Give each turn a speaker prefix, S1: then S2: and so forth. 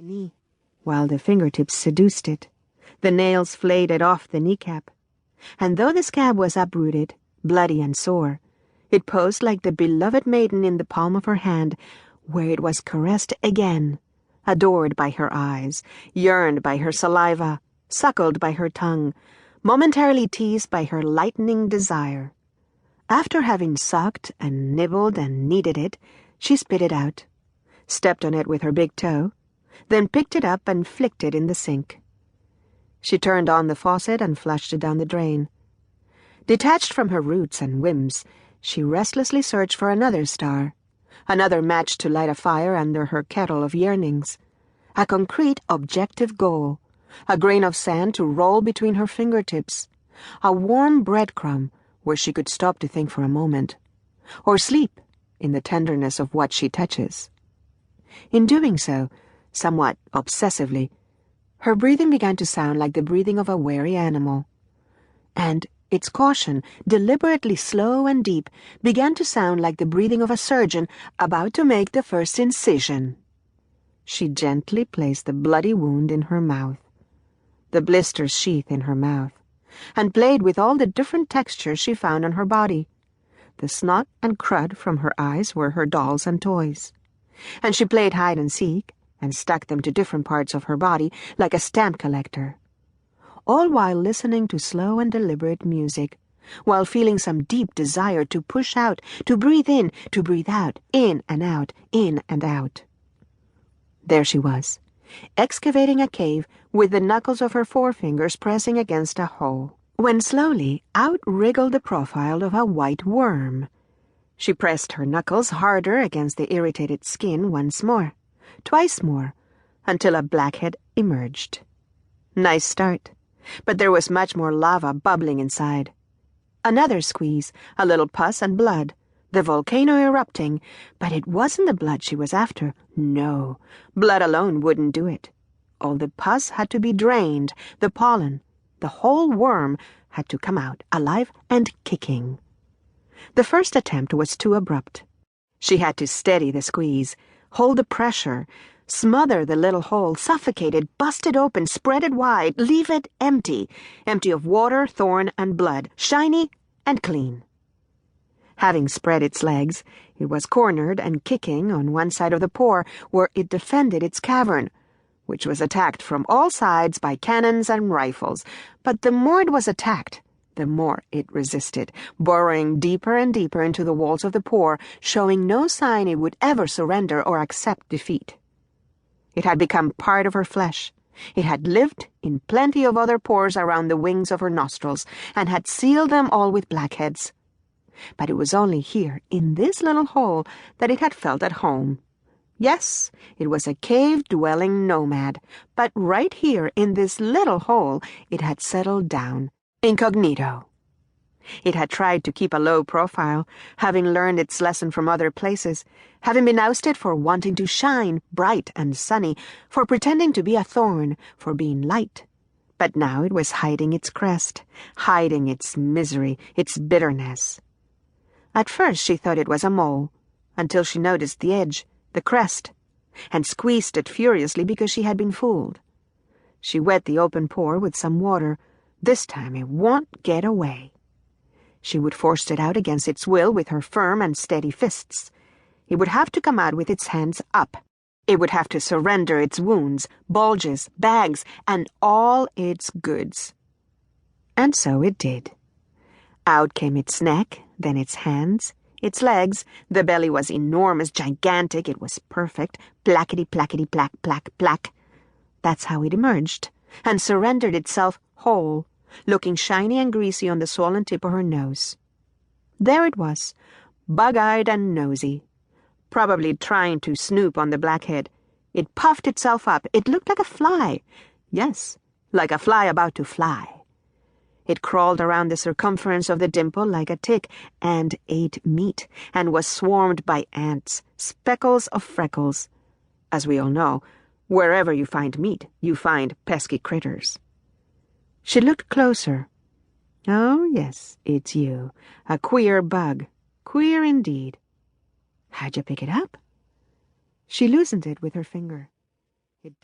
S1: knee, while the fingertips seduced it. The nails flayed off the kneecap. And though the scab was uprooted, bloody and sore, it posed like the beloved maiden in the palm of her hand, where it was caressed again, adored by her eyes, yearned by her saliva, suckled by her tongue, momentarily teased by her lightning desire. After having sucked and nibbled and kneaded it, she spit it out, stepped on it with her big toe, then picked it up and flicked it in the sink. She turned on the faucet and flushed it down the drain. Detached from her roots and whims, she restlessly searched for another star, another match to light a fire under her kettle of yearnings, a concrete, objective goal, a grain of sand to roll between her fingertips, a warm breadcrumb where she could stop to think for a moment, or sleep in the tenderness of what she touches. In doing so, somewhat obsessively, her breathing began to sound like the breathing of a wary animal, and its caution, deliberately slow and deep, began to sound like the breathing of a surgeon about to make the first incision. She gently placed the bloody wound in her mouth, the blister's sheath in her mouth, and played with all the different textures she found on her body. The snot and crud from her eyes were her dolls and toys, and she played hide and seek and stuck them to different parts of her body like a stamp collector, all while listening to slow and deliberate music, while feeling some deep desire to push out, to breathe in, to breathe out, in and out, in and out. There she was, excavating a cave with the knuckles of her forefingers pressing against a hole, when slowly out wriggled the profile of a white worm. She pressed her knuckles harder against the irritated skin once more, twice more, until a blackhead emerged. Nice start, but there was much more lava bubbling inside. Another squeeze, a little pus and blood, the volcano erupting, but it wasn't the blood she was after. No, blood alone wouldn't do it. All the pus had to be drained, the pollen, the whole worm had to come out, alive and kicking. The first attempt was too abrupt. She had to steady the squeeze, hold the pressure, smother the little hole, suffocate it, bust it open, spread it wide, leave it empty of water, thorn, and blood, shiny and clean. Having spread its legs, it was cornered and kicking on one side of the pore where it defended its cavern, which was attacked from all sides by cannons and rifles. But the more it was attacked, the more it resisted, burrowing deeper and deeper into the walls of the pore, showing no sign it would ever surrender or accept defeat. It had become part of her flesh. It had lived in plenty of other pores around the wings of her nostrils, and had sealed them all with blackheads. But it was only here, in this little hole, that it had felt at home. Yes, it was a cave-dwelling nomad, but right here, in this little hole, it had settled down, incognito. It had tried to keep a low profile, having learned its lesson from other places, having been ousted for wanting to shine bright and sunny, for pretending to be a thorn, for being light. But now it was hiding its crest, hiding its misery, its bitterness. At first she thought it was a mole, until she noticed the edge, the crest, and squeezed it furiously because she had been fooled. She wet the open pore with some water. This time it won't get away. She would force it out against its will with her firm and steady fists. It would have to come out with its hands up. It would have to surrender its wounds, bulges, bags, and all its goods. And so it did. Out came its neck, then its hands, its legs. The belly was enormous, gigantic. It was perfect. Plackety-plackety-plack, plack, plack. That's how it emerged, and surrendered itself whole, looking shiny and greasy on the swollen tip of her nose. There it was, bug-eyed and nosy, probably trying to snoop on the blackhead. It puffed itself up. It looked like a fly. Yes, like a fly about to fly. It crawled around the circumference of the dimple like a tick, and ate meat, and was swarmed by ants, speckles of freckles. As we all know, wherever you find meat, you find pesky critters. She looked closer. Oh, yes, it's you. A queer bug. Queer indeed. How'd you pick it up? She loosened it with her finger.